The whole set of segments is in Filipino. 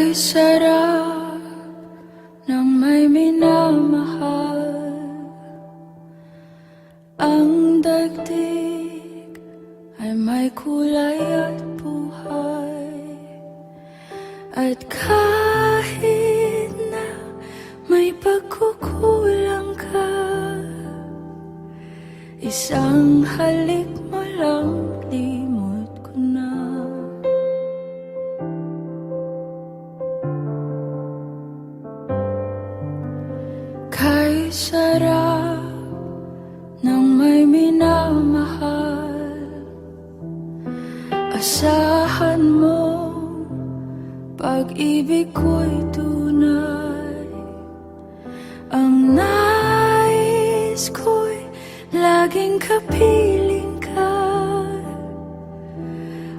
Kay sarap ng may minamahal, ang daigdig ay may kulay at buhay. At kahit na may pagkukulang ka, isang halik mo lang, limot ko na. Kay sarap ng may minamahal, asahan mo pag-ibig ko'y tunay. Ang nais ko'y laging kapiling ka.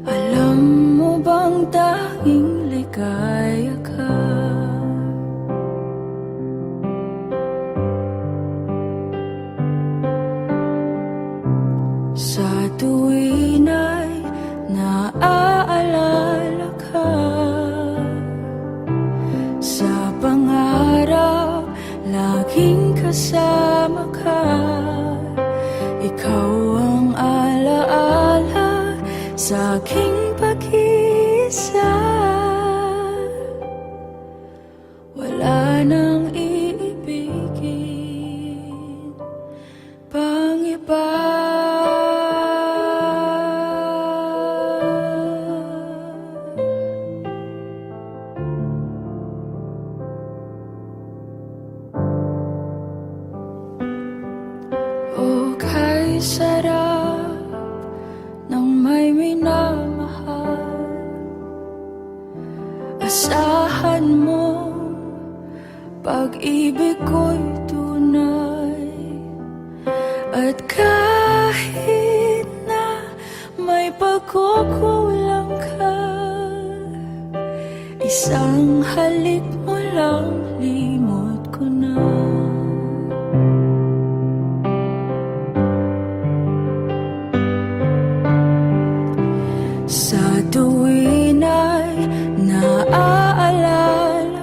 Alam mo bang tanging ligaya ka? Sa tuwin ay naaalala ka, sa pangarap laging kasama ka. Ikaw ang alaala sa aking pag-iisa. Wala nang iibigin pang iba. Kay sarap ng may minamahal, asahan mo pag-ibig ko'y tunay. At kahit na may pagkukulang ka, isang halik mo lang, limot ko na. Sa tuwin ay naaalala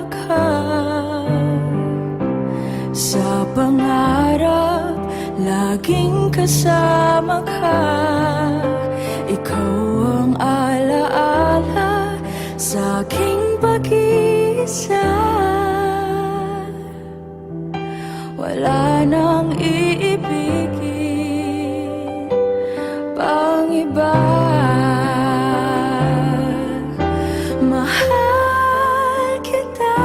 ka, sa pangarap laging kasama ka. Ikaw ang alaala sa aking pag-iisa. Wala nang iibigin pang iba. Mahal kita,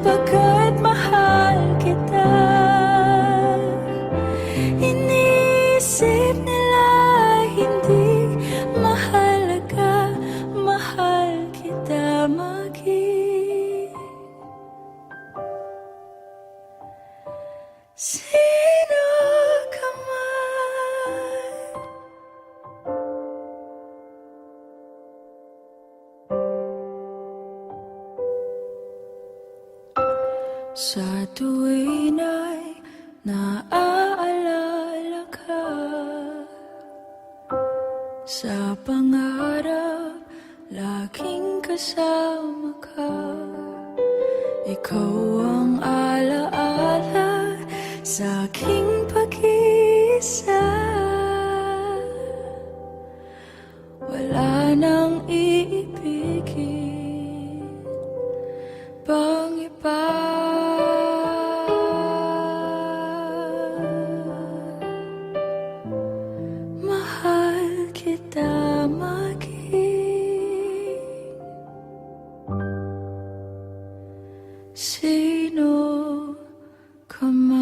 pagkat mahal kita. Iniisip nila hindi mahalaga, mahal kita maging sino ka man. Sa tuwin ay naaalala ka, sa pangarap laging kasama ka. Ikaw ang alaala sa aking pag-iisa. Wala nang iibigin pang iba. Mahal kita maging sino ka man.